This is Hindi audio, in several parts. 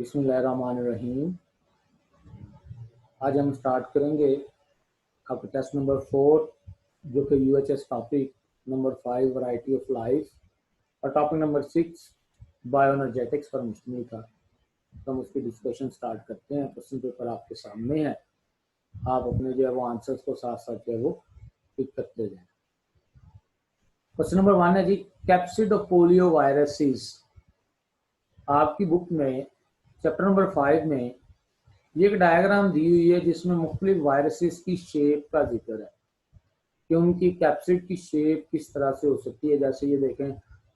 बिस्मिल्लाहिर्रहमानिर्रहीम। आज हम स्टार्ट करेंगे आपका टेस्ट नंबर 4 जो कि UHS topic number 5 variety of life और टॉपिक नंबर 6 बायोएनर्जेटिक्स पर मुश्तमिल था। तो हम उसकी डिस्कशन स्टार्ट करते हैं। क्वेश्चन पेपर आपके सामने है, आप अपने जो है वो आंसर्स को साथ साथ जो है वो टिक करते जाएं। क्वेश्चन नंबर 1 है जी, कैप्सिड ऑफ पोलियो वायरसेस। आपकी बुक में चैप्टर नंबर 5 में ये एक डायग्राम दी हुई है जिसमें मुख्तलिफ वायरसेस की शेप का जिक्र है कि उनकी कैप्सिड की शेप किस तरह से हो सकती है। जैसे ये देखें,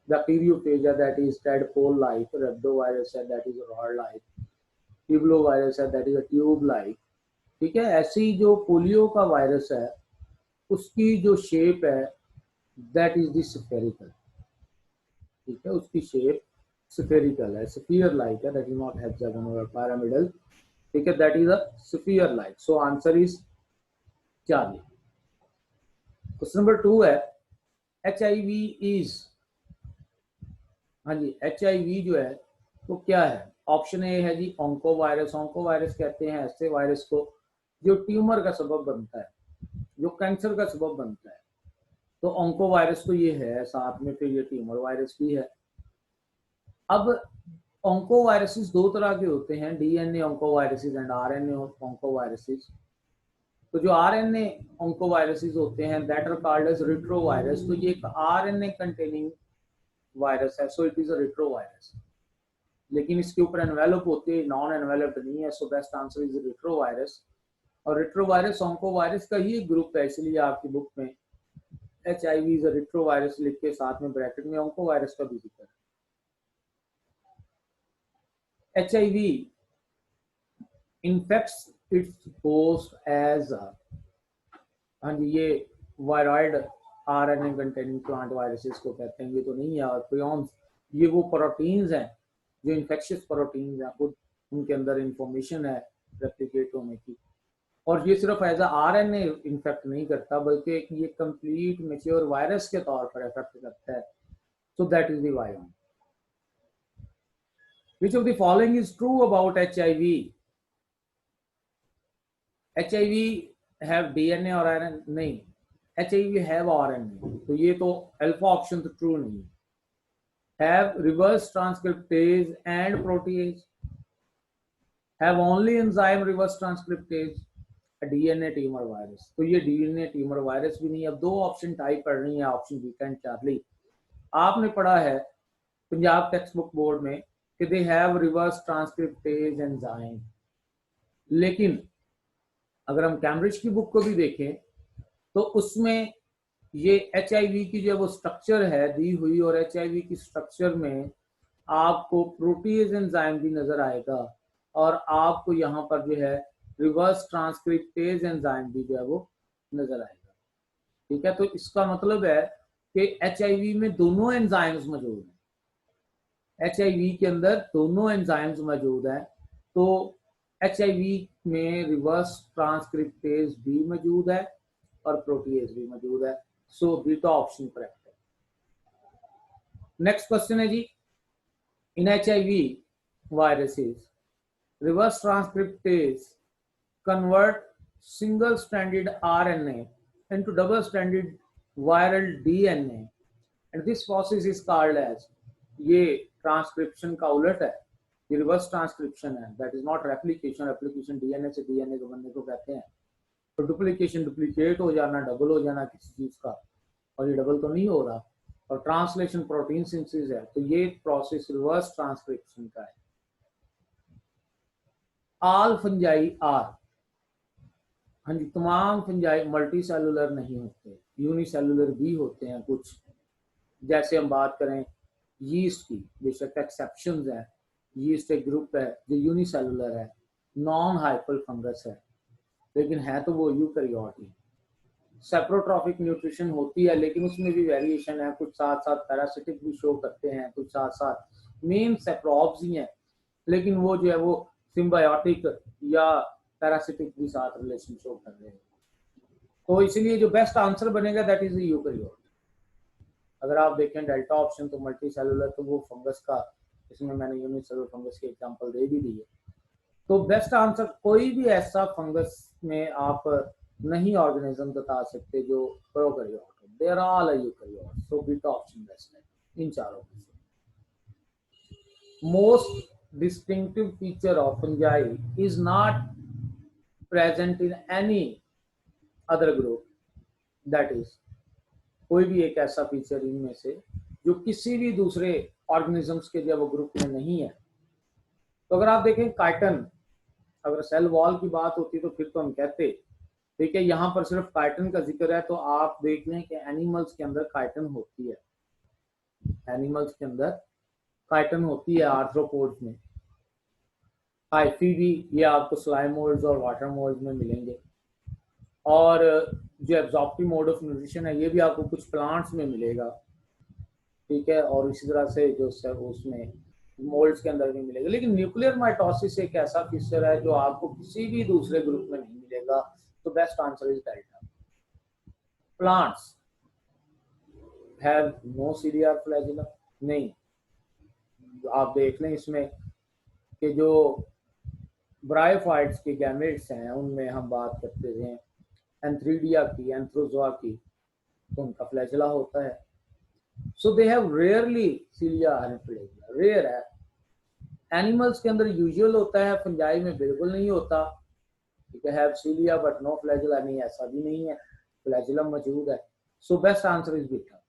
बैक्टीरियोफेज है that is tadpole like, rhabdovirus है that is rod like, tubulovirus है that is a tube like. ठीक है, ऐसी जो पोलियो का वायरस है उसकी जो शेप है दैट इज द स्फेरिकल। ठीक है, उसकी शेप स्फेरिकल है, स्फीयर लाइक है, दैट इज नॉट हेक्सागोनल और पिरामिडल। ठीक है, that is a sphere like. So answer is 40। Question number 2 है, HIV इज, हाँ जी, HIV जो है वो क्या है। ऑप्शन ए है जी ऑन्को वायरस। ऑन्को वायरस कहते हैं ऐसे वायरस को जो ट्यूमर का सबब बनता है, जो कैंसर का सबब बनता है। तो ऑन्को वायरस तो ये है, साथ में फिर ये ट्यूमर वायरस भी है। अब ऑन्को वायरसेस दो तरह के होते हैं, DNA onco viruses and RNA onco viruses. तो जो RNA ऑन्को वायरसेस होते हैं that are called as retrovirus. तो ये एक RNA कंटेनिंग वायरस है, so it is a retrovirus. लेकिन इसके ऊपर एनवेलप होते हैं, नॉन एनवेलप्ड नहीं है, so best answer is retrovirus. और रिट्रोवायरस ऑन्को वायरस का ही एक ग्रुप है, इसलिए आपकी बुक में HIV इज अ रिट्रोवायरस लिख के साथ में ब्रैकेट में ऑन्को वायरस का भी जिक्र है। HIV infects its host as हाँ जी, ये viroid RNA containing plant viruses को कहते हैं, ये तो नहीं है। और प्रियॉन्स ये वो प्रोटीन्स हैं जो इन्फेक्शियस प्रोटीन्स हैं, खुद उनके अंदर इंफॉर्मेशन है रेप्लिकेट होने की। और ये सिर्फ एज RNA इन्फेक्ट नहीं करता बल्कि ये कंप्लीट मैच्योर वायरस के तौर पर इफेक्ट करता है। So that is the virus. Which of the following is true about HIV? HIV have DNA और RNA नहीं, HIV हैव RNA। तो ये तो अल्फा ऑप्शन तो ट्रू नहीं है। Have reverse transcriptase and protease, have only enzyme reverse transcriptase, DNA tumour virus. तो ये DNA ट्यूमर वायरस भी नहीं। अब दो ऑप्शन टाइप पढ़नी है, ऑप्शन बी एंड चार्ली। आपने पढ़ा है पंजाब टेक्स्ट बुक बोर्ड में कि they have reverse transcriptase enzyme, लेकिन अगर हम कैम्ब्रिज की बुक को भी देखें तो उसमें ये HIV की जो वो स्ट्रक्चर है दी हुई, और HIV की स्ट्रक्चर में आपको प्रोटीज एंजाइम भी नजर आएगा और आपको यहाँ पर जो है रिवर्स ट्रांसक्रिप्टेज एंजाइम भी जो है वो नजर आएगा। ठीक है, तो इसका मतलब है कि HIV में दोनों एंजाइम्स मौजूद हैं। HIV के अंदर दोनों एंजाइम्स मौजूद हैं। तो HIV में रिवर्स ट्रांसक्रिप्टेज भी मौजूद है और प्रोटीएज भी मौजूद है। सो बीटा ऑप्शन करेक्ट है। नेक्स्ट क्वेश्चन है जी, इन HIV viruses reverse transcriptase convert single stranded RNA into double stranded viral DNA, and this process is called as, ये ट्रांसक्रिप्शन का उलट है, ये रिवर्स ट्रांसक्रिप्शन है, that is not replication. Replication DNA से DNA को बनने को कहते हैं। तो डुप्लीकेशन डुप्लीकेट हो जाना, डबल हो जाना किसी चीज का, और ये डबल तो नहीं हो रहा। और ट्रांसलेशन प्रोटीन सिंथेसिस है, तो ये प्रोसेस रिवर्स ट्रांसक्रिप्शन का है। ऑल फंजाई आर, हाँ जी, तमाम फंजाई मल्टी सेलुलर नहीं होते, यूनिसेलुलर भी होते हैं कुछ। जैसे हम बात करें यीस्ट की, बेशक एक्सेप्शंस है, यीस्ट एक ग्रुप है जो यूनिसेलुलर है, नॉन हाइपल फंगस है, लेकिन है तो वो यूकैरियोट ही। सेप्रोट्रॉफिक न्यूट्रिशन होती है लेकिन उसमें भी वेरिएशन है, कुछ साथ साथ पैरासिटिक भी शो करते हैं, कुछ साथ साथ मेन सेप्रोब्स ही हैं, लेकिन वो जो है वो सिम्बायोटिक या पैरासिटिक भी साथ रिलेशन शो कर रहे हैं। तो इसलिए जो बेस्ट आंसर बनेगा दैट इज यूकैरियोट। अगर आप देखें डेल्टा ऑप्शन तो मल्टी सेलुलर, तो वो फंगस का इसमें मैंने यूनिसेलुलर फंगस की एग्जांपल दे भी दी है। तो बेस्ट आंसर, कोई भी ऐसा फंगस में आप नहीं ऑर्गेनिज्म बता सकते जो प्रोकैरियोट हो, they are all eukaryote, so beta option best है इन चारों में से। Most distinctive feature of fungi is not present in any other group, that is कोई भी एक ऐसा फीचर इनमें से जो किसी भी दूसरे ऑर्गेनिजम्स के जब ग्रुप में नहीं है। तो अगर आप देखें काइटन, अगर सेल वॉल की बात होती तो फिर तो हम कहते, ठीक है, यहाँ पर सिर्फ काइटन का जिक्र है, तो आप देख लें कि एनिमल्स के अंदर काइटन होती है, एनिमल्स के अंदर काइटन होती है आर्थ्रोपोड्स में। हाइफी भी ये आपको स्लाइम मोल्ड्स और वाटर मोल्ड्स में मिलेंगे, और जो एब्जॉर्प्टिव मोड ऑफ न्यूट्रिशन है ये भी आपको कुछ प्लांट्स में मिलेगा, ठीक है, और इसी तरह से जो उसमें मोल्ड्स के अंदर भी मिलेगा। लेकिन न्यूक्लियर माइटोसिस एक ऐसा फीचर है जो आपको किसी भी दूसरे ग्रुप में नहीं मिलेगा। तो best answer is delta. Plants have no cilia flagella, नहीं। आप देख लें इसमें कि जो ब्रायोफाइट्स के गैमेट्स हैं उनमें हम बात करते हैं एंथ्रीडिया की, एंथ्रोजोआ की, तो उनका फ्लैजिला होता है। So they have rarely cilia and flagella, rare है। एनिमल्स के अंदर यूजुअल होता है, फंजाई में बिल्कुल नहीं होता, ठीक है, have cilia but no flagella, नहीं ऐसा भी नहीं है, फ्लैजिलम मौजूद है। So best answer is beta.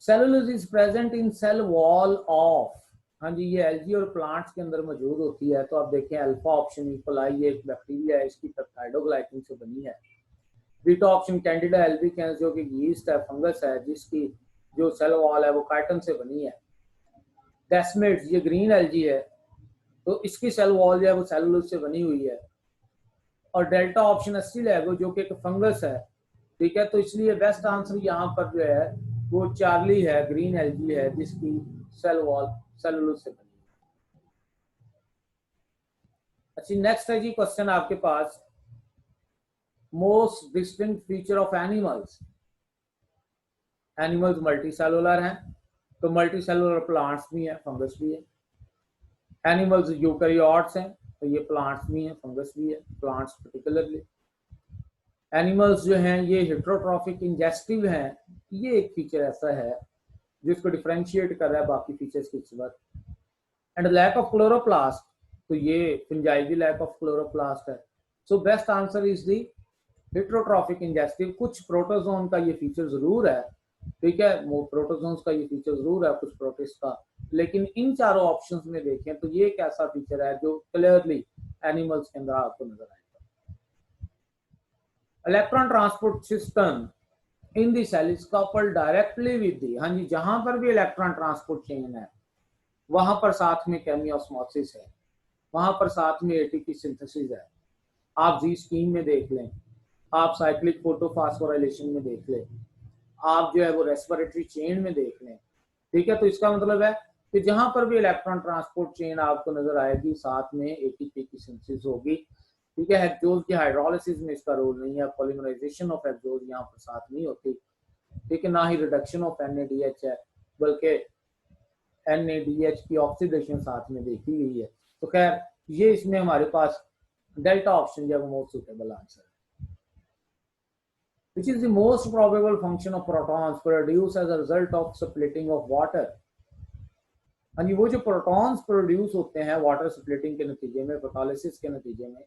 Cellulose is present in cell wall of, हाँ जी, ये एल्गी और प्लांट्स के अंदर मौजूद होती है। तो आप देखें अल्फा ऑप्शन इकोलाई, ये एक बैक्टीरिया है, इसकी पेप्टाइडोग्लाइकिन से बनी है। बीटा ऑप्शन कैंडिडा एल्बिकेंस जो कि यीस्ट है, फंगस है, जिसकी जो सेल वॉल है वो काइटन से बनी है। डेस्मेट्स, ये ग्रीन एल्गी है, तो इसकी सेल वॉल जो है वो सेलुलोज से बनी हुई है। और डेल्टा ऑप्शन एस्टिलैगो जो कि एक फंगस है, ठीक है, तो इसलिए बेस्ट आंसर यहाँ पर जो है वो चार्ली है, ग्रीन एल्गी है, जिसकी सेल वॉल सेलुलोज से बनी है। अच्छा, नेक्स्ट है जी क्वेश्चन आपके पास, most distinct feature of animals. Animals multicellular हैं, तो मल्टी सेलुलर प्लांट्स भी हैं, फंगस भी है। एनिमल्स यूकैरियोट्स हैं, तो ये प्लांट्स भी हैं, फंगस भी है, प्लांट्स पर्टिकुलरली। एनिमल्स जो हैं ये हेटेरोट्रॉफिक इंजेस्टिव हैं, ये एक फीचर ऐसा है जिसको डिफरेंशिएट कर रहा है बाकी फीचर्स की सिवा। एंड लैक ऑफ क्लोरोप्लास्ट, तो ये फंजाई भी लैक ऑफ क्लोरोप्लास्ट है। So best answer is the heterotrophic ingestive. कुछ प्रोटोजोन का ये फीचर जरूर है, ठीक है, प्रोटोजोन्स का ये फीचर जरूर है, कुछ प्रोटिस्ट का, लेकिन इन चारों ऑप्शंस में देखें तो ये एक ऐसा फीचर है जो क्लियरली एनिमल्स के अंदर आपको नजर आएगा। Electron transport system in the cell is coupled directly with the, हाँ जी, जहां पर भी इलेक्ट्रॉन ट्रांसपोर्ट चेन है वहां पर साथ में केमियोस्मोसिस है, वहां पर साथ में एटीपी सिंथेसिस है। आप जी स्कीम में देख लें, आप साइक्लिक फोटोफॉस्फोराइलेशन में देख लें, आप जो है वो रेस्पिरेटरी चेन में देख लें, ठीक है। तो इसका मतलब है कि जहां पर भी इलेक्ट्रॉन ट्रांसपोर्ट चेन आपको नजर आएगी साथ में एटीपी की सिंथेसिस होगी, ठीक है। हेक्सोज की हाइड्रोलिसिस में इसका रोल नहीं है, पॉलीमराइजेशन ऑफ हेक्सोज यहाँ पर साथ नहीं होती, ठीक है, ना ही रिडक्शन ऑफ NADH है, बल्कि NADH की ऑक्सीडेशन साथ में देखी गई है। तो खैर ये इसमें हमारे पास डेल्टा ऑप्शन जो है मोस्ट सुटेबल आंसर है। Which is the most probable function of protons produced as a result of splitting of water? हाँ जी, वो जो प्रोटॉन्स प्रोड्यूस होते हैं वाटर स्प्लिटिंग के नतीजे में, फोटोलिसिस के नतीजे में,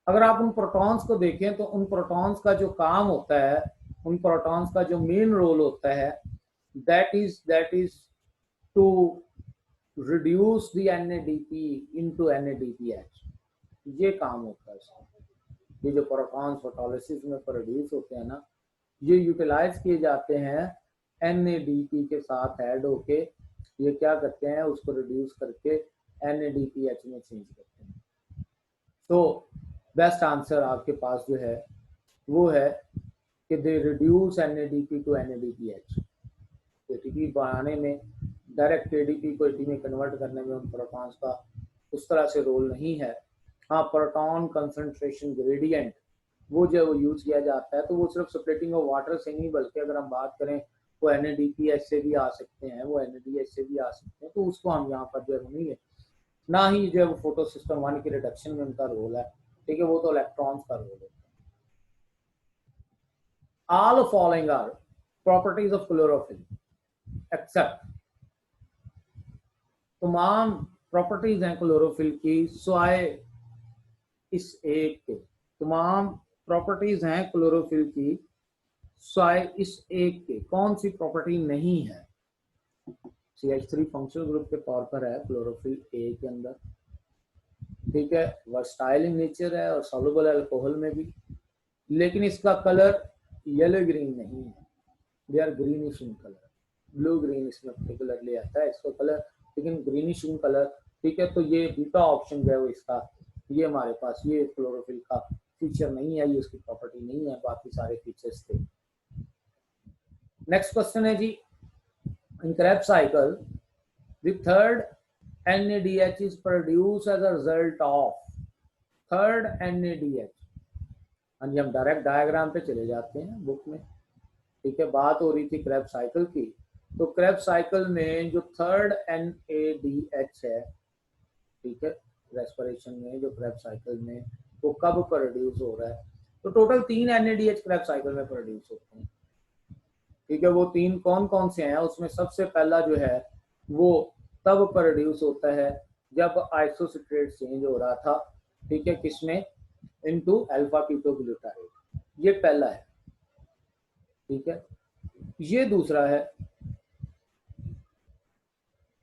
अगर आप उन प्रोटॉन्स को देखें तो उन प्रोटॉन्स का जो काम होता है, उन प्रोटॉन्स का जो मेन रोल होता है, that is to reduce the NADP into NADPH, ये काम होता है इसका। ये जो प्रोटॉन्स फोटोलिसिस में प्रोड्यूस होते हैं ना, ये यूटिलाइज किए जाते हैं NADP के साथ ऐड होके, ये क्या करते हैं उसको रिड्यूस करके NADPH में चेंज करते हैं। तो बेस्ट आंसर आपके पास जो है वो है कि they reduce NADP to NADPH। ATP बनाने में, डायरेक्ट ADP को ATP में कन्वर्ट करने में उन प्रोटॉन्स का उस तरह से रोल नहीं है। हाँ, प्रोटॉन कंसंट्रेशन ग्रेडियंट वो जो वो यूज किया जाता है, तो वो सिर्फ स्प्लिटिंग ऑफ वाटर से नहीं, बल्कि अगर हम बात करें वो NADPH से भी आ सकते हैं, वो NADH से भी आ सकते हैं, तो उसको हम यहाँ पर जो है नहीं है, ना ही जो है फोटो सिस्टम 1 के रिडक्शन में उनका रोल है, ठीक है, वो तो इलेक्ट्रॉन्स का रोल है। All following are properties of chlorophyll except, तमाम प्रॉपर्टीज हैं क्लोरोफिल की स्वाय इस एक के, तमाम प्रॉपर्टीज हैं क्लोरोफिल की स्वाय इस एक के। कौन सी प्रॉपर्टी नहीं है? CH3 फंक्शनल ग्रुप के तौर पर है क्लोरोफिल ए के अंदर, ठीक है, वर्सटाइल इन नेचर है और सॉल्युबल अल्कोहल में भी, लेकिन इसका कलर येलो ग्रीन नहीं है, they are greenish in colour, blue green इसमें पर्टिकुलरली आता है इसका कलर, लेकिन ग्रीनिश इन कलर, ठीक है। तो ये बीटा ऑप्शन जो है वो इसका, ये हमारे पास ये क्लोरोफिल का फीचर नहीं है, ये उसकी प्रॉपर्टी नहीं है, बाकी सारे फीचर्स थे। नेक्स्ट क्वेश्चन है जी, in Krebs cycle the third NADH is produced as a result of third NADH। हाँ जी, हम डायरेक्ट डायग्राम पे चले जाते हैं बुक में, ठीक है। बात हो रही थी Krebs साइकिल की, तो Krebs साइकिल में जो थर्ड NADH है, ठीक है, रेस्पिरेशन में जो Krebs साइकिल में वो कब प्रोड्यूस हो रहा है, तो टोटल 3 NADH Krebs साइकिल में प्रोड्यूस होते हैं, ठीक है। वो 3 कौन कौन से हैं? उसमें सबसे पहला जो है वो तब प्रोड्यूस होता है जब आइसोसिट्रेट चेंज हो रहा था, ठीक है, किसमें? इनटू अल्फा कीटोग्लूटारेट, ये पहला है, ठीक है। ये दूसरा है,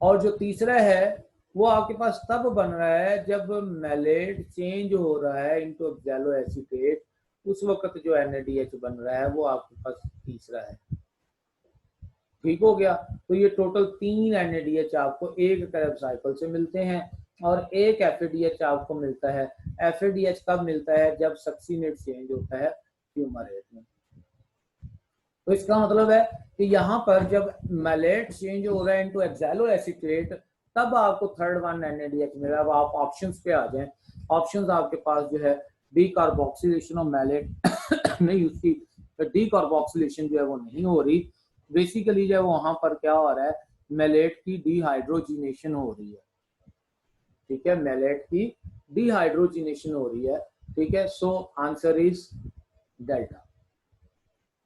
और जो तीसरा है वो आपके पास तब बन रहा है जब मैलेट चेंज हो रहा है इनटू ऑक्सैलोएसीटेट, उस वक्त जो NADH बन रहा है वो आपके पास तीसरा है, ठीक हो गया। तो ये टोटल 3 NADH आपको एक Krebs साइकिल से मिलते हैं, और एक FADH आपको मिलता है। FADH कब मिलता है? जब सक्सीनेट चेंज होता है फ्यूमारेट में। तो इसका मतलब है कि यहाँ पर जब मैलेट चेंज हो रहा है इनटू ऑक्सैलोएसीटेट, तब आपको थर्ड वन NADH मिला। अब आप ऑप्शंस पे आ जाएं, ऑप्शंस आपके पास जो है डीकार्बोक्सिलेशन ऑफ मैलेट नहीं, उसकी डीकार्बोक्सिलेशन जो है वो नहीं हो रही, बेसिकली जो है वहां पर क्या हो रहा है, मैलेट की डिहाइड्रोजिनेशन हो रही है, ठीक है, मैलेट की डिहाइड्रोजिनेशन हो रही है, ठीक है। सो आंसर इज डेल्टा,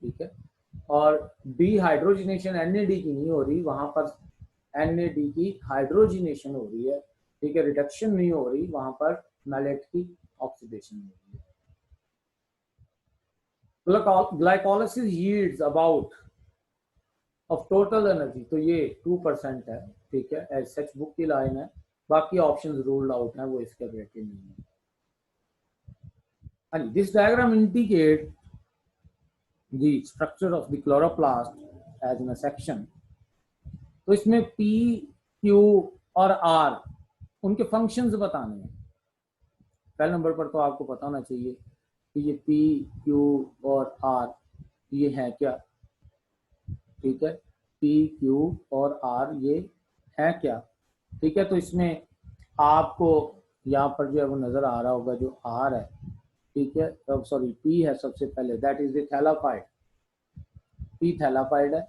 ठीक है। और डिहाइड्रोजिनेशन NAD की नहीं हो रही, वहां पर NAD की हाइड्रोजिनेशन हो रही है, ठीक है, रिडक्शन नहीं हो रही, वहां पर मैलेट की ऑक्सीडेशन हो रही है। Glycolysis yields about of total energy, तो ये 2% है, ठीक है, एज सच बुक की लाइन है, बाकी ऑप्शंस रूल्ड आउट हैं, वो इसके रिलेटेड नहीं है। And this diagram indicates the structure of the chloroplast as in a section। तो इसमें P, Q और R उनके फंक्शंस बताने हैं। पहले नंबर पर तो आपको पता होना चाहिए कि ये P, Q और R ये है क्या, ठीक है, P, Q और R ये है क्या, ठीक है। तो इसमें आपको यहाँ पर जो है वो नजर आ रहा होगा जो R है, ठीक है, अब सॉरी P है सबसे पहले, that is the thylakoid, P thylakoid है,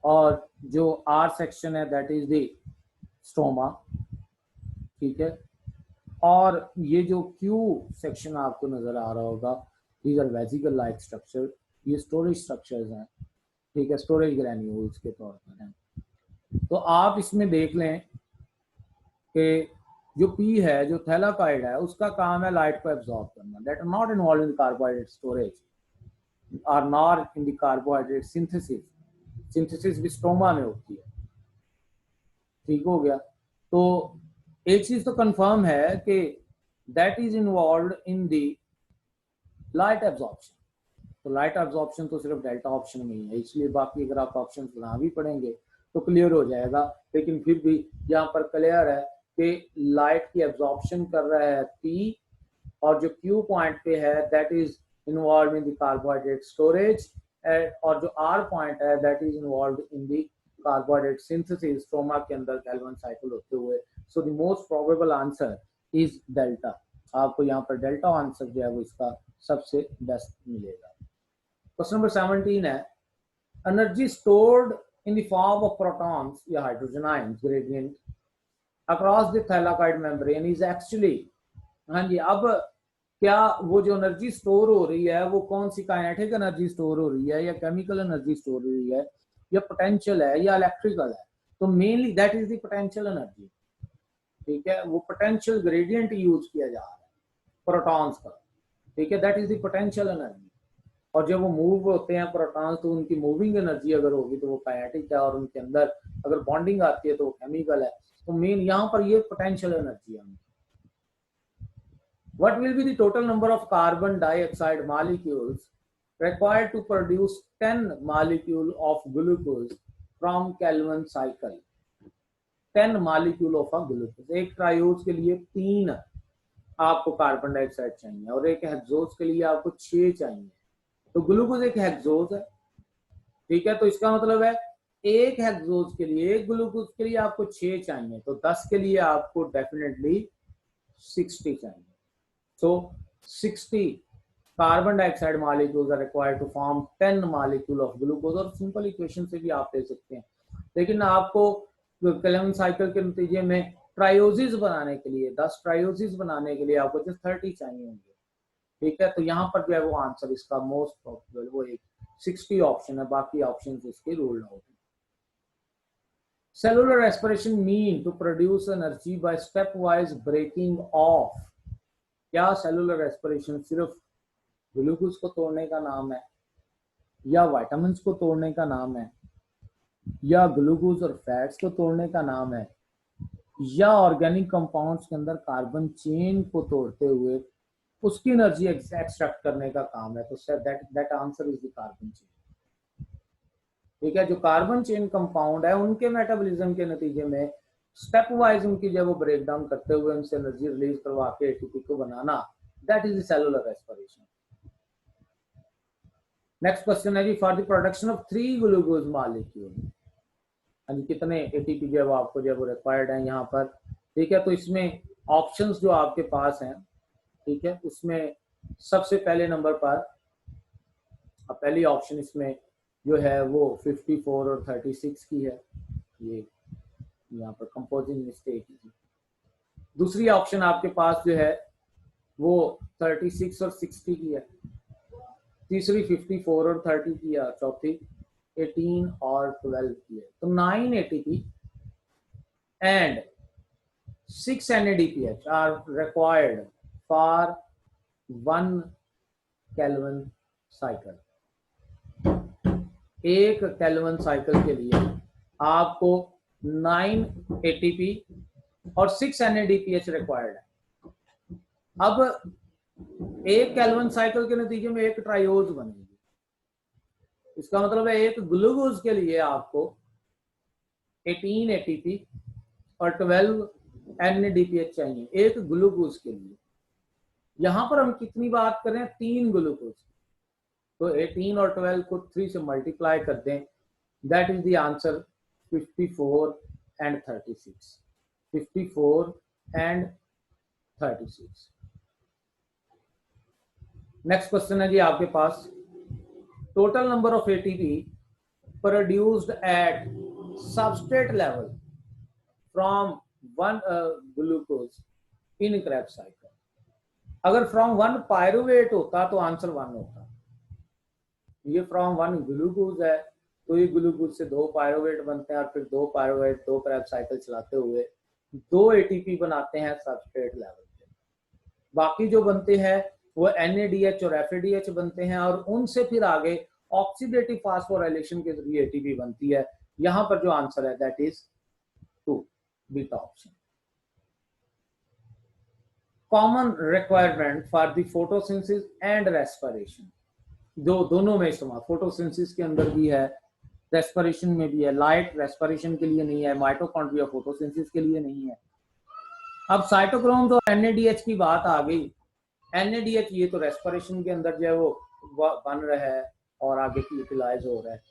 और जो R सेक्शन है दैट इज द स्ट्रोमा, ठीक है। और ये जो Q सेक्शन आपको नजर आ रहा होगा, these are vesicle like structure, ये स्टोरेज स्ट्रक्चर्स हैं, ठीक है, स्टोरेज ग्रैन्यूल्स के तौर पर हैं। तो आप इसमें देख लें कि जो P है, जो थैलाकॉइड है, उसका काम है लाइट को एब्जॉर्ब करना, that are not involve in carbohydrate storage, are not in the carbohydrate synthesis, synthesis भी स्टोमा में होती है, ठीक हो गया। तो एक चीज तो कंफर्म है कि that is involved in the light absorption, तो लाइट एब्जॉर्प्शन तो सिर्फ डेल्टा ऑप्शन में ही है, इसलिए बाकी अगर आप ऑप्शन ना भी पढ़ेंगे तो क्लियर हो जाएगा, लेकिन फिर भी यहाँ पर क्लियर है कि लाइट की एब्जॉर्प्शन कर रहा है P, और जो Q पॉइंट पे है that is involved in the carbohydrate storage, और जो R पॉइंट है that is involved in the carbohydrate synthesis, stroma के अंदर कैल्विन साइकिल होते हुए। So the most probable answer is delta, आपको यहाँ पर डेल्टा आंसर जो है वो इसका सबसे बेस्ट मिलेगा। क्वेश्चन नंबर 17 है, energy stored in the form of protons या hydrogen ions gradient across the thylakoid membrane is actually, हाँ जी, अब क्या वो जो एनर्जी स्टोर हो रही है वो कौन सी काइनेटिक एनर्जी स्टोर हो रही है या केमिकल एनर्जी स्टोर हो रही है या पोटेंशियल है या इलेक्ट्रिकल है? तो mainly that is the potential energy, ठीक है। वो पोटेंशियल ग्रेडियंट यूज किया जा रहा है प्रोटॉन्स का, ठीक है, that is the potential energy. और जब वो मूव होते हैं प्रोटॉन्स तो उनकी मूविंग एनर्जी अगर होगी तो वो काइनेटिक है, और उनके अंदर अगर बॉन्डिंग आती है तो वो केमिकल है। तो मेन यहाँ पर ये पोटेंशियल एनर्जी है। What will be the total number of carbon dioxide molecules required to produce 10 molecule of glucose from Calvin cycle? 10 molecule of a glucose, एक ट्रायोज के लिए 3 आपको कार्बन डाइऑक्साइड चाहिए और एक हेक्सोज के लिए आपको 6 चाहिए। तो ग्लूकोज एक हेक्सोज है, ठीक है। तो इसका मतलब है एक हेक्सोज के लिए, एक ग्लूकोज के लिए आपको 6 चाहिए, तो 10 के लिए आपको डेफिनेटली 60 चाहिए। So 60 carbon dioxide molecules are required to form 10 molecule of glucose। और सिंपल इक्वेशन से भी आप ले सकते हैं, लेकिन आपको कैल्विन साइकिल के नतीजे में ट्रायोसिस बनाने के लिए 10 ट्रायोसिस बनाने के लिए आपको जस्ट 30 चाहिए होंगे, ठीक है। तो यहाँ पर जो है वो आंसर इसका मोस्ट प्रोबेबल वो एक 60 ऑप्शन है, बाकी ऑप्शन इसके रूल्ड आउट है। Cellular respiration mean to produce energy by stepwise breaking of. क्या सेलुलर रेस्पिरेशन सिर्फ ग्लूकोज को तोड़ने का नाम है, या विटामिन को तोड़ने का नाम है, या ग्लूकोज और फैट्स को तोड़ने का नाम है, या ऑर्गेनिक कंपाउंड्स के अंदर कार्बन चेन को तोड़ते हुए उसकी एनर्जी एक्सट्रैक्ट करने का काम है? तो that answer is the carbon chain, ठीक है। जो कार्बन चेन कंपाउंड है उनके मेटाबॉलिज्म के नतीजे में स्टेप वाइज उनकी जब वो ब्रेक डाउन करते हुए उनसे एनर्जी रिलीज करवा के एटीपी को बनाना, that is the cellular respiration. Next question है जी, for the production of 3 glucose molecule, यानी कितने एटीपी जो है वो आपको जो है वो रिक्वायर्ड है यहाँ पर, ठीक है। तो इसमें ऑप्शंस जो आपके पास हैं, ठीक है, उसमें सबसे पहले नंबर पर पहली ऑप्शन इसमें जो है वो 54 और 36 की है, ये यहाँ पर कंपोजिंग मिस्टेक है। दूसरी ऑप्शन आपके पास जो है वो 36 और 60 की है, तीसरी 54 और 30 की है, चौथी 18 और 12 की है। तो 9 ATP and 6 NADPH are required for 1 Kelvin cycle। एक केल्विन साइकिल के लिए आपको 9 ATP और 6 NADPH रिक्वायर्ड है। अब एक केल्विन साइकिल के नतीजे में एक ट्रायोज बनेगी, इसका मतलब है एक ग्लूकोज के लिए आपको 18 ATP और 12 NADPH चाहिए एक ग्लूकोज के लिए। यहां पर हम कितनी बात करें? 3 ग्लूकोज, तो 18 और 12 को 3 से मल्टीप्लाई कर दें, that is the answer 54 and 36। 54 and 36। Next question है जी आपके पास, total number of ATP produced at substrate level from 1 glucose in Krebs cycle. अगर फ्रॉम 1 पायरुवेट होता तो आंसर 1 होता। ये फ्रॉम 1 ग्लूकोज है तो ये ग्लूकोज से 2 पायरुवेट बनते हैं और फिर 2 पायरुवेट 2 क्रेब्स साइकिल चलाते हुए 2 एटीपी बनाते हैं सबस्ट्रेट लेवल पे। बाकी जो बनते हैं वो NADH और FADH बनते हैं और उनसे फिर आगे ऑक्सीडेटिव फास्फोराइलेशन के जरिए एटीपी बनती है। यहां पर जो आंसर है that is 2, beta option. Common requirement for the photosynthesis and respiration, जो दोनों में इस्तेमाल, फोटोसिंथेसिस के अंदर भी है, रेस्पिरेशन में भी है। लाइट रेस्पिरेशन के लिए नहीं है, माइटोकॉन्ड्रिया फोटोसिंथेसिस के लिए नहीं है। अब साइटोक्रोम तो NADH की बात आ गई, NADH ये तो रेस्पिरेशन के अंदर जो है वो बन रहा है और आगे यूटिलाइज हो रहा है।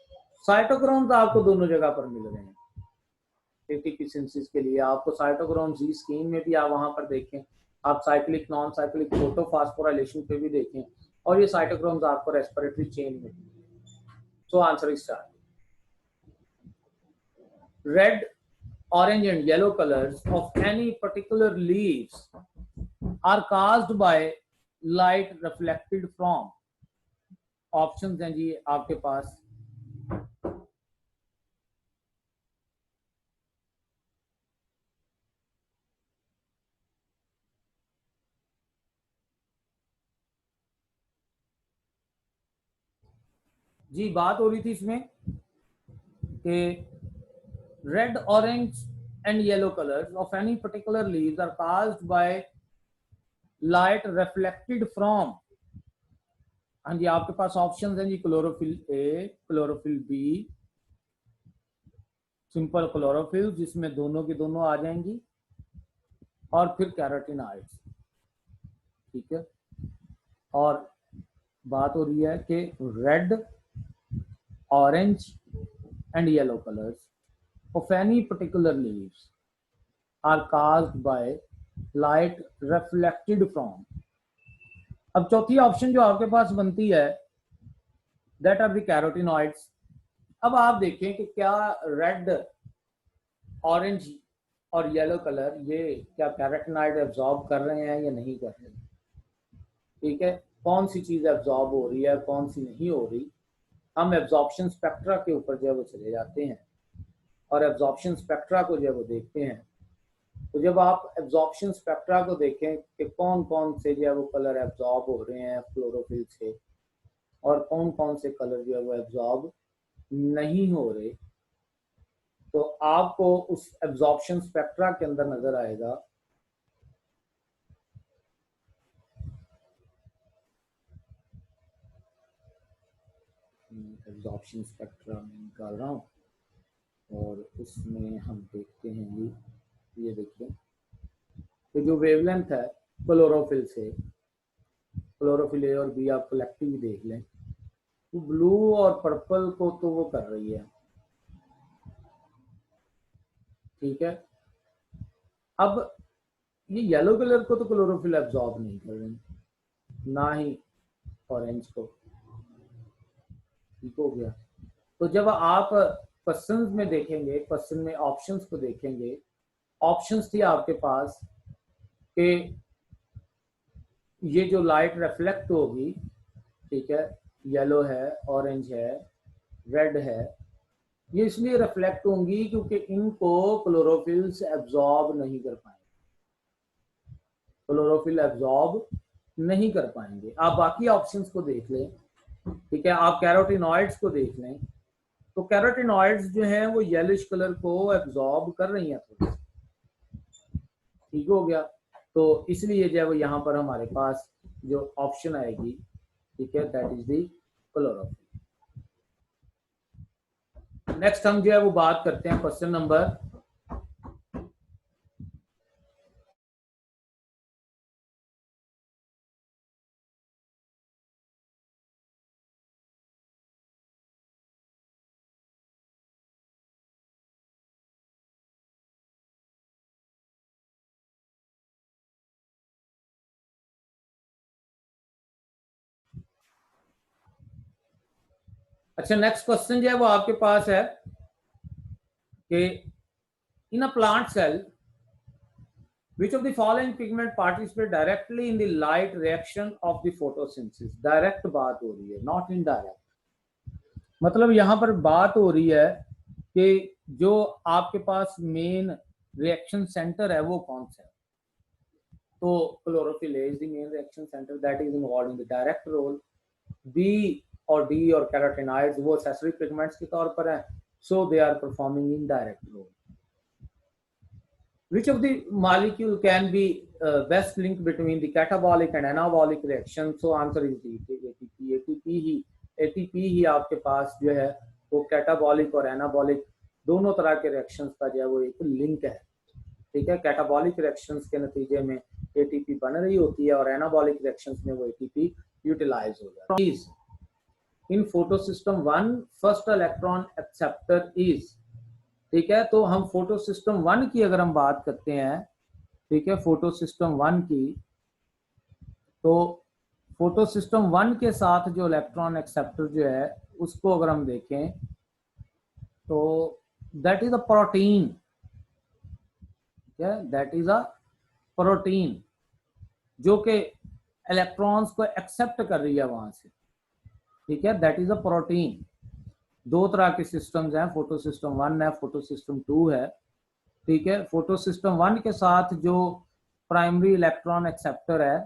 साइटोक्रोम तो आपको दोनों जगह पर मिल रहे हैं एटीपी सिंथेसिस के लिए। आपको साइटोक्रोम जी स्कीम में भी आप वहां पर देखें, आप साइक्लिक नॉन साइक्लिक फोटोफॉस्फोराइलेशन पे भी देखें, और ये साइटोक्रोम्स आपको रेस्पिरेटरी चेन में। सो answer is 4। red, orange and yellow colors of any particular leaves are caused by light reflected from. Options हैं जी आपके पास, जी बात हो रही थी इसमें कि red, orange and yellow colors of any particular leaves are caused by light reflected from. हाँ जी आपके पास ऑप्शंस हैं जी, chlorophyll A, chlorophyll B, simple chlorophyll जिसमें दोनों की दोनों आ जाएंगी, और फिर कैरोटीनॉइड्स। ठीक है, और बात हो रही है कि red, orange and yellow colours of any particular leaves are caused by light reflected from. अब चौथी ऑप्शन जो आपके पास बनती है, दैट आर द कैरोटीनॉइड्स। अब आप देखें कि क्या रेड, ऑरेंज और येलो कलर ये क्या कैरोटीनॉइड एब्जॉर्ब कर रहे हैं या नहीं कर रहे। ठीक है, कौन सी चीज एब्जॉर्ब हो रही है, कौन सी नहीं हो रही। हम एब्जॉर्प्शन स्पेक्ट्रा के ऊपर जो है वो चले जाते हैं और एब्जॉर्प्शन स्पेक्ट्रा को जो है वो देखते हैं। तो जब आप एब्जॉर्प्शन स्पेक्ट्रा को देखें कि कौन कौन से जो है वो कलर एब्जॉर्ब हो रहे हैं क्लोरोफिल से और कौन कौन से कलर जो है वो एब्जॉर्ब नहीं हो रहे, तो आपको उस एब्जॉर्प्शन स्पेक्ट्रा के अंदर नजर आएगा एब्जॉर्प्शन स्पेक्ट्रा में निकाल रहा हूँ और उसमें हम देखते हैं ये देखिए, तो जो वेवलेंथ है क्लोरोफिल से, क्लोरोफिल ए और बी आप कलेक्टिव देख लें, तो ब्लू और पर्पल को तो वो कर रही है। ठीक है, अब ये येलो कलर को तो क्लोरोफिल एब्जॉर्ब नहीं कर रही, ना ही ऑरेंज को। ठीक हो गया। तो जब आप क्वेश्चन में देखेंगे, क्वेश्चन में ऑप्शंस को देखेंगे, ऑप्शंस थी आपके पास कि ये जो लाइट रिफ्लेक्ट होगी, ठीक है, येलो है, ऑरेंज है, रेड है, ये इसलिए रिफ्लेक्ट होंगी क्योंकि इनको क्लोरोफिल्स एब्जॉर्ब नहीं कर पाएंगे, क्लोरोफिल एब्जॉर्ब नहीं कर पाएंगे। आप बाकी ऑप्शंस को देख लें, ठीक है, आप कैरोटीनॉइड्स को देख लें, तो कैरोटीनॉइड्स जो हैं वो येलिश कलर को एब्जॉर्ब कर रही हैं थोड़ी। ठीक हो गया, तो इसलिए जो है वो यहाँ पर हमारे पास जो ऑप्शन आएगी, ठीक है, that is the chlorophyll. Next हम जो है वो बात करते हैं क्वेश्चन नंबर 'अच्छा नेक्स्ट क्वेश्चन जो है वो आपके पास है कि in a plant cell which of the following pigment participate directly in the light reaction of the photosynthesis। Direct बात हो रही है, नॉट इनडायरेक्ट। मतलब यहां पर बात हो रही है कि जो आपके पास मेन रिएक्शन सेंटर है वो कौन सा है। तो chlorophyll is the main reaction centre that is involved in the direct role. B और डी और कैरोटीनॉइड्स वो एक्सेसरी पिगमेंट्स के तौर पर है, so they are performing in direct role. Which of the molecule can be best linked between the catabolic and anabolic reaction? So answer is D, ATP। ATP ही आपके पास जो है वो कैटाबॉलिक और एनाबॉलिक दोनों तरह के रिएक्शंस का जो है वो एक लिंक है। ठीक है, कैटाबॉलिक रिएक्शंस के नतीजे में ATP बन रही होती है और एनाबॉलिक रिएक्शंस में वो ATP यूटिलाइज हो जाता है। In photosystem 1 first electron acceptor is. ठीक है, तो हम फोटो सिस्टम 1 की अगर हम बात करते हैं, ठीक है, फोटो सिस्टम 1 की, तो फोटो सिस्टम 1 के साथ जो इलेक्ट्रॉन एक्सेप्टर जो है उसको अगर हम देखें तो that is a protein, that is a protein जो कि इलेक्ट्रॉन्स को एक्सेप्ट कर रही है वहां से, ठीक है, दैट इज अ प्रोटीन। दो तरह के सिस्टम्स हैं, फोटो सिस्टम 1 है, फोटो सिस्टम 2 है, ठीक है। फोटो सिस्टम 1 के साथ जो प्राइमरी इलेक्ट्रॉन एक्सेप्टर है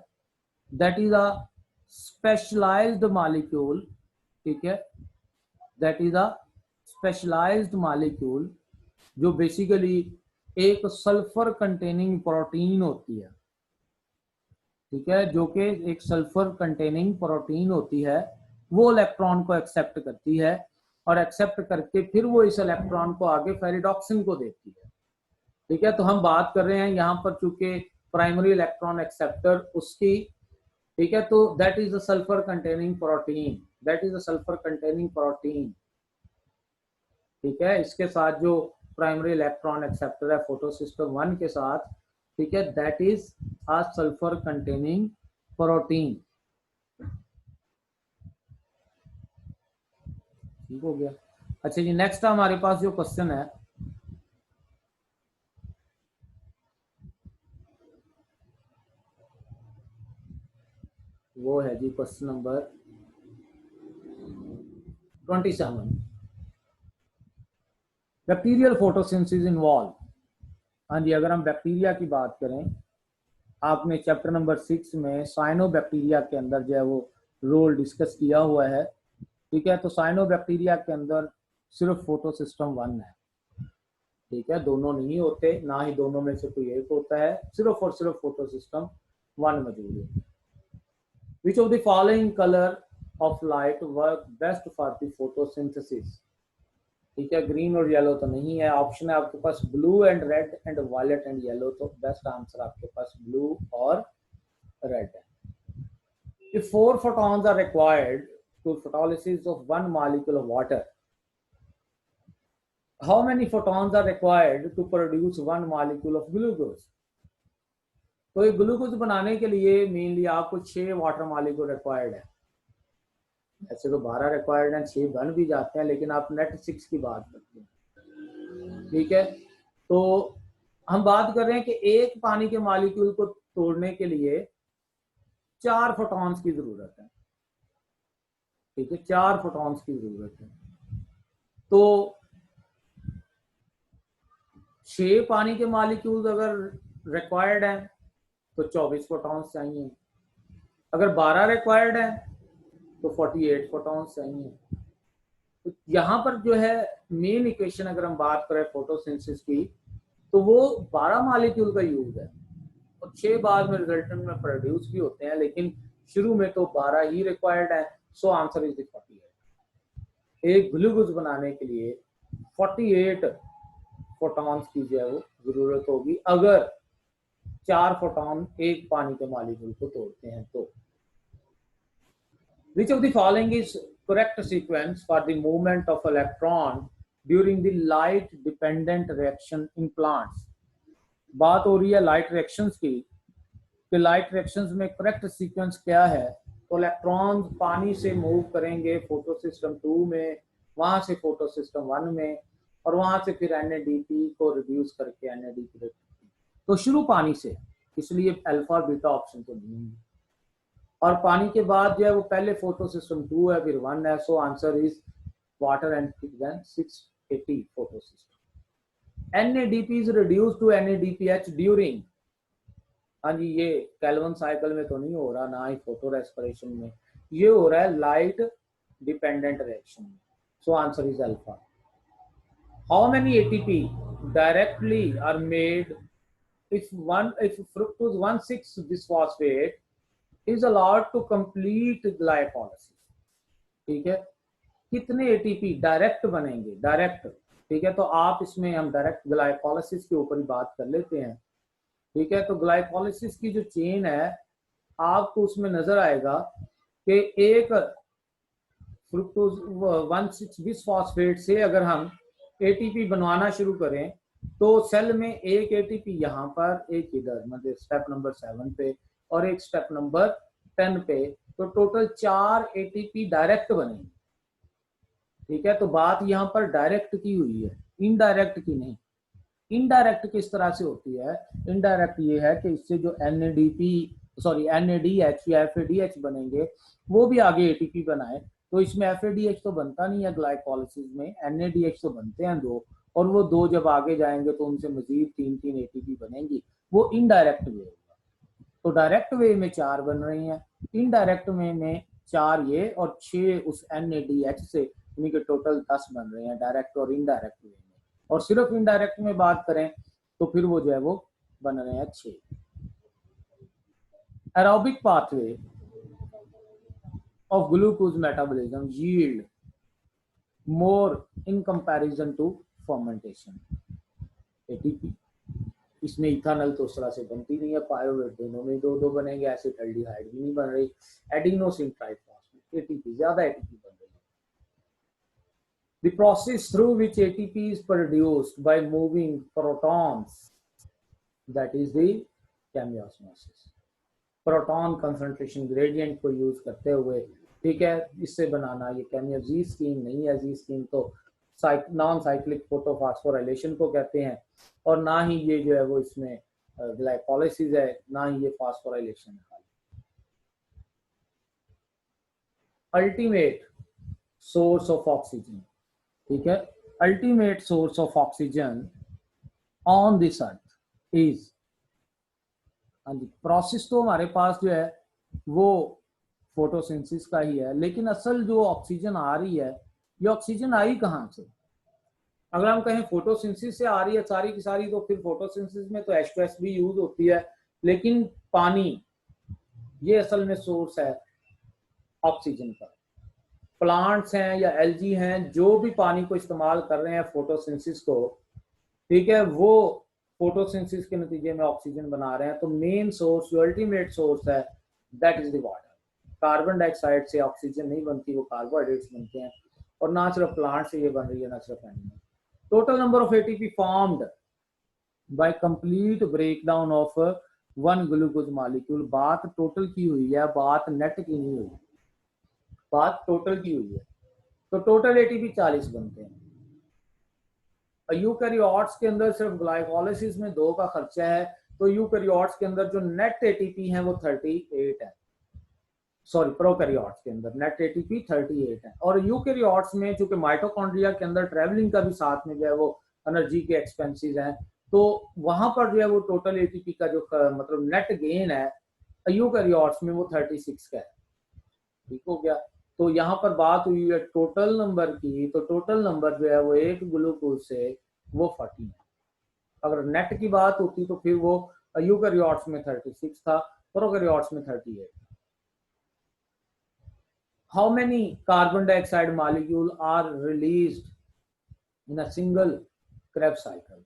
that is a specialised molecule, ठीक है, that is a specialised molecule जो बेसिकली एक सल्फर कंटेनिंग प्रोटीन होती है, ठीक है, जो कि एक सल्फर कंटेनिंग प्रोटीन होती है, वो इलेक्ट्रॉन को एक्सेप्ट करती है और एक्सेप्ट करके फिर वो इस इलेक्ट्रॉन को आगे फेरिडॉक्सिन को देती है, ठीक है। तो हम बात कर रहे हैं यहाँ पर चूंकि प्राइमरी इलेक्ट्रॉन एक्सेप्टर उसकी, ठीक है, तो that is a sulphur containing protein, that is a sulphur containing protein, ठीक है। इसके साथ जो प्राइमरी इलेक्ट्रॉन एक्सेप्टर है फोटो सिस्टम 1 के साथ, ठीक है, that is a sulphur containing protein, ठीक हो गया। अच्छा जी, नेक्स्ट हमारे पास जो क्वेश्चन है वो है जी question number 27, bacterial photosynthesis involve. हाँ जी, अगर हम बैक्टीरिया की बात करें, आपने चैप्टर नंबर 6 में साइनोबैक्टीरिया के अंदर जो है वो रोल डिस्कस किया हुआ है, ठीक है। तो साइनोबैक्टीरिया के अंदर सिर्फ फोटो सिस्टम 1 है, ठीक है, दोनों नहीं होते, ना ही दोनों में से कोई एक होता है, सिर्फ और सिर्फ फोटो सिस्टम 1 मौजूद है। Which of the following colour of light work best for the photosynthesis, ठीक है, ग्रीन और येलो तो नहीं है, ऑप्शन है आपके पास blue and red and violet and yellow, तो बेस्ट आंसर आपके पास ब्लू और रेड है। If 4 photons are required to photolysis of 1 molecule of water, how many photons are required to produce 1 molecule of glucose? तो ये ग्लूकोज बनाने के लिए मेनली आपको 6 वाटर मॉलिक्यूल रिक्वायर्ड है, ऐसे तो 12 रिक्वायर्ड हैं, 6 बन भी जाते हैं, लेकिन आप नेट 6 की बात करते हैं, ठीक है। तो हम बात कर रहे हैं कि एक पानी के मॉलिक्यूल को तोड़ने के लिए 4 फोटॉन्स की जरूरत है, ठीक है, 4 फोटॉन्स की जरूरत है। तो 6 पानी के मॉलिक्यूल अगर रिक्वायर्ड हैं तो 24 फोटॉन्स चाहिए, अगर 12 रिक्वायर्ड है तो 48 फोटॉन्स चाहिए। तो यहाँ पर जो है मेन इक्वेशन अगर हम बात करें फोटोसिंथेसिस की, तो वो 12 मॉलिक्यूल का यूज है और 6 बाद में रिजल्टेंट में प्रोड्यूस भी होते हैं, लेकिन शुरू में तो 12 ही रिक्वायर्ड है। So answer is 48। एक ग्लूकोज बनाने के लिए 48 फोटॉन्स की जो है वो जरूरत होगी अगर 4 फोटॉन एक पानी के मॉलिक्यूल को तोड़ते हैं तो। Which of the following is correct sequence for the movement of electron during the light dependent reaction in plants? बात हो रही है लाइट रिएक्शंस की, कि लाइट रिएक्शंस में करेक्ट सीक्वेंस क्या है। तो इलेक्ट्रॉन पानी से मूव करेंगे फोटो सिस्टम 2 में, वहां से फोटो सिस्टम 1 में, और वहां से फिर NADP को रिड्यूस करके NADP। तो शुरू पानी से, इसलिए अल्फा और बीटा ऑप्शन तो नहीं है, और पानी के बाद जो है वो पहले फोटो सिस्टम 2 है फिर 1 है। So answer is water and 680 photo system. NADP is reduced to NADPH during, हाँ जी, ये केल्विन साइकिल में तो नहीं हो रहा, ना ही फोटो रेस्पिरेशन में, ये हो रहा है लाइट डिपेंडेंट रिएक्शन में। सो answer is alpha. How many ATP directly are made if fructose 1,6-bisphosphate is allowed to complete glycolysis, ठीक है, कितने ATP डायरेक्ट बनेंगे, डायरेक्ट, ठीक है। तो आप इसमें हम डायरेक्ट ग्लाइकोलाइसिस के ऊपर ही बात कर लेते हैं, ठीक है। तो ग्लाइकोलाइसिस की जो चेन है आपको उसमें नजर आएगा कि एक फ्रुक्टोज 1,6-बिसफॉस्फेट से अगर हम ATP बनवाना शुरू करें तो सेल में एक ATP यहाँ पर, एक इधर, मतलब स्टेप नंबर 7 पे और एक स्टेप नंबर 10 पे, तो टोटल 4 ATP डायरेक्ट बनेंगे, ठीक है। तो बात यहाँ पर डायरेक्ट की हुई है, इनडायरेक्ट की नहीं। इनडायरेक्ट किस तरह से होती है? इनडायरेक्ट ये है कि इससे जो NADH या FADH बनेंगे वो भी आगे ATP बनाए। तो इसमें FADH तो बनता नहीं है ग्लाइकोलाइसिस में, NADH तो बनते हैं 2, और वो 2 जब आगे जाएंगे तो उनसे मजीद 3 ATP बनेंगी। वो इनडायरेक्ट वे होगा। तो डायरेक्ट वे में 4 बन रही हैं, इनडायरेक्ट वे में 4 ये और 6 उस NADH से, यानी कि टोटल 10 बन रहे हैं डायरेक्ट और इनडायरेक्ट वे में। और सिर्फ इनडायरेक्ट में बात करें तो फिर वो जो है वो बन रहे हैं 6। Aerobic pathway of glucose metabolism yield more in comparison to fermentation. ATP इसमें इथानल तो उस तरह से बनती नहीं है, पायरुवेट दोनों में 2 बनेंगे, एसिटाल्डिहाइड भी नहीं बन रही, एडिनोसिन ट्राइफॉस्फेट ATP ज्यादा ATP बन रही है। The process through which ATP is produced by moving protons, that is the chemiosmosis. Proton concentration gradient को यूज करते हुए, ठीक है, इससे बनाना ये केमियो जी स्कीम नहीं है। जी स्कीम तो नॉन साइक्लिक फोटोफॉस्फोराइलेशन को कहते हैं, और ना ही ये जो है वो इसमें ग्लाइकोलाइसिस है, ना ही ये फास्फोराइलेशन है। अल्टीमेट सोर्स ऑफ ऑक्सीजन, ठीक है, ultimate source of oxygen on this earth is, हाँ जी, प्रोसेस तो हमारे पास जो है वो फोटोसिंथेसिस का ही है, लेकिन असल जो ऑक्सीजन आ रही है ये ऑक्सीजन आई कहाँ से? अगर हम कहें फोटोसिंथेसिस से आ रही है सारी की सारी, तो फिर फोटोसिंथेसिस में तो H2S भी यूज होती है, लेकिन पानी ये असल में सोर्स है ऑक्सीजन का। प्लांट्स हैं या एल्गी हैं जो भी पानी को इस्तेमाल कर रहे हैं फोटोसिंथेसिस को, ठीक है, वो फोटोसिंथेसिस के नतीजे में ऑक्सीजन बना रहे हैं। तो मेन सोर्स जो अल्टीमेट सोर्स है that is the water. Carbon dioxide से ऑक्सीजन नहीं बनती, वो कार्बोहाइड्रेट्स बनते हैं, और ना सिर्फ प्लांट से ये बन रही है, ना सिर्फ animal. Total number of ATP formed by complete breakdown of 1 glucose molecule. बात टोटल की हुई है, बात नेट की नहीं हुई, बात टोटल की हुई है। तो टोटल ATP 40 बनते हैं। यूकैरियोट्स के अंदर सिर्फ ग्लाइकोलाइसिस में 2 का खर्चा है, तो यूकैरियोट्स के अंदर जो नेट ATP है वो 38 है। सॉरी, प्रोकैरियोट्स के अंदर नेट ATP 38 है। और यूकैरियोट्स में चूंकि माइटोकॉन्ड्रिया के अंदर ट्रेवलिंग का भी साथ में जो है वो एनर्जी के एक्सपेंसेस हैं, तो वहां पर जो है वो टोटल ATP का जो मतलब नेट गेन है यूकैरियोट्स में वो 36 का है। ठीक हो गया। तो यहाँ पर बात हुई है टोटल नंबर की, तो टोटल नंबर जो है वो 1 ग्लूकोज से वो 40 है। अगर नेट की बात होती तो फिर वो यूकैरियोट्स में 36 था, प्रोकैरियोट्स में 38। How many carbon dioxide molecule are released in a single Krebs cycle?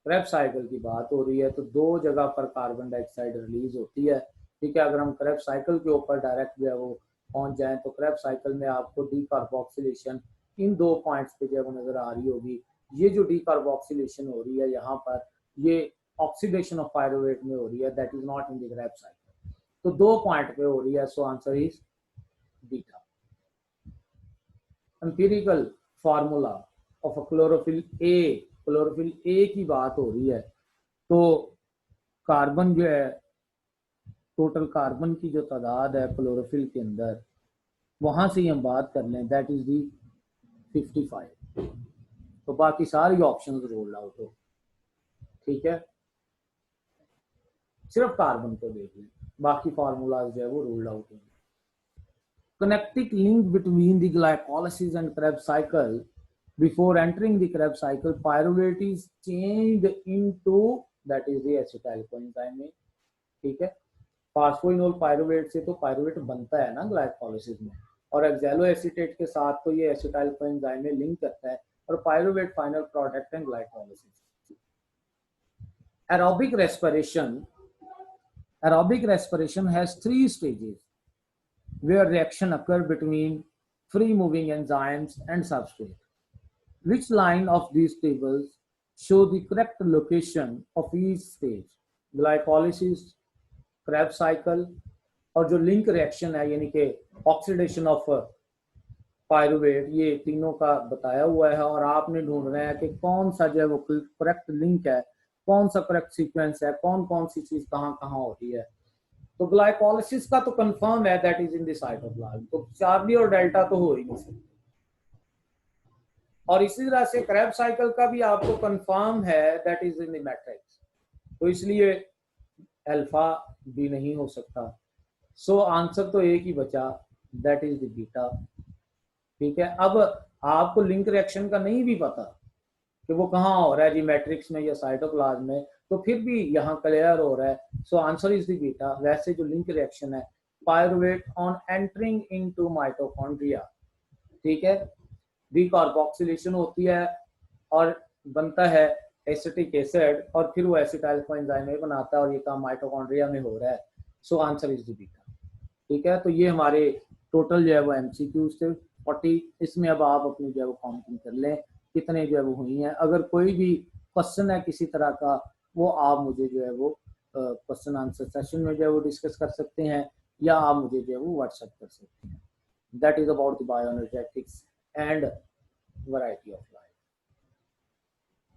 Krebs cycle की बात हो रही है तो 2 जगह पर कार्बन डाइऑक्साइड रिलीज होती है, ठीक है। अगर हम क्रेब्स साइकिल के ऊपर डायरेक्ट जो है वो पहुंच जाएं तो क्रेब्स साइकिल में आपको डीकार्बोक्सिलेशन इन 2 पॉइंट्स पे जो है वो नजर आ रही होगी। ये जो डीकार्बोक्सिलेशन हो रही है यहाँ पर, ये ऑक्सीडेशन ऑफ पायरुवेट में हो रही है, that is not in the Krebs cycle. तो 2 पॉइंट पे हो रही है, so answer is beta. Empirical formula of chlorophyll A, chlorophyll A की बात हो रही है, तो कार्बन जो है, टोटल कार्बन की जो तादाद है क्लोरोफिल के अंदर, वहां से हम बात कर लें, दैट इज दी 55। तो बाकी सारी ऑप्शंस रोल आउट हो, ठीक है, सिर्फ कार्बन को देख लें, बाकी फार्मूलाज जो है वो रोल आउट होंगे। Connecting link between the glycolysis and Krebs cycle. Before entering the Krebs cycle, pyruvate is changed into, that is the acetyl coenzyme, ठीक है। फास्फोइनोल पायरुवेट से तो पायरुवेट बनता है ना ग्लाइकोलाइसिस में, और एक्सैलो एसीटेट के साथ तो ये एसिटाइल कोएंजाइम में लिंक करता है, और पायरुवेट फाइनल प्रोडक्ट है glycolysis. Aerobic respiration has 3 stages where reaction occur between free moving enzymes and substrate. Which line of these tables show the correct location of each stage? Glycolysis, Krebs cycle, और जो लिंक रिएक्शन है यानी कि ऑक्सीडेशन ऑफ पायरुवेट, ये तीनों का बताया हुआ है और आपने ढूंढना है कि कौन सा जो है वो करेक्ट लिंक है, कौन सा करेक्ट सीक्वेंस है, कौन कौन सी चीज कहाँ कहाँ हो रही है। तो ग्लाइकोलिसिस का तो कंफर्म है that is in the cytoplasm, तो चार्ली और डेल्टा तो हो ही नहीं सकते। और इसी तरह से क्रैब साइकिल का भी आपको कंफर्म है that is in the matrix, तो इसलिए अल्फा भी नहीं हो सकता। सो आंसर तो एक ही बचा, दैट इज द बीटा। ठीक है, अब आपको लिंक रिएक्शन का नहीं भी पता कि वो कहाँ हो रहा है जी, मैट्रिक्स में या साइटोप्लाज्म में, तो फिर भी यहाँ क्लियर हो रहा है। So answer is the beta. वैसे जो लिंक रिएक्शन है, pyruvate on entering into mitochondria, ठीक है, डीकार्बोक्सिलेशन होती है और बनता है एसिटिक एसिड, और फिर वो एसिटाइल कोएंजाइम ए बनाता है और ये काम माइटोकॉन्ड्रिया में हो रहा है। So answer is the beta. ठीक है, तो ये हमारे टोटल जो है वो एमसीक्यूज थे 40। इसमें अब आप अपनी जो है वो काउंटिंग कर लें कितने जो है वो हुई हैं। अगर कोई भी क्वेश्चन है किसी तरह का, वो आप मुझे जो है वो क्वेश्चन आंसर सेशन में जो है वो डिस्कस कर सकते हैं, या आप मुझे जो है वो व्हाट्सएप कर सकते हैं। That is about the bioenergetics and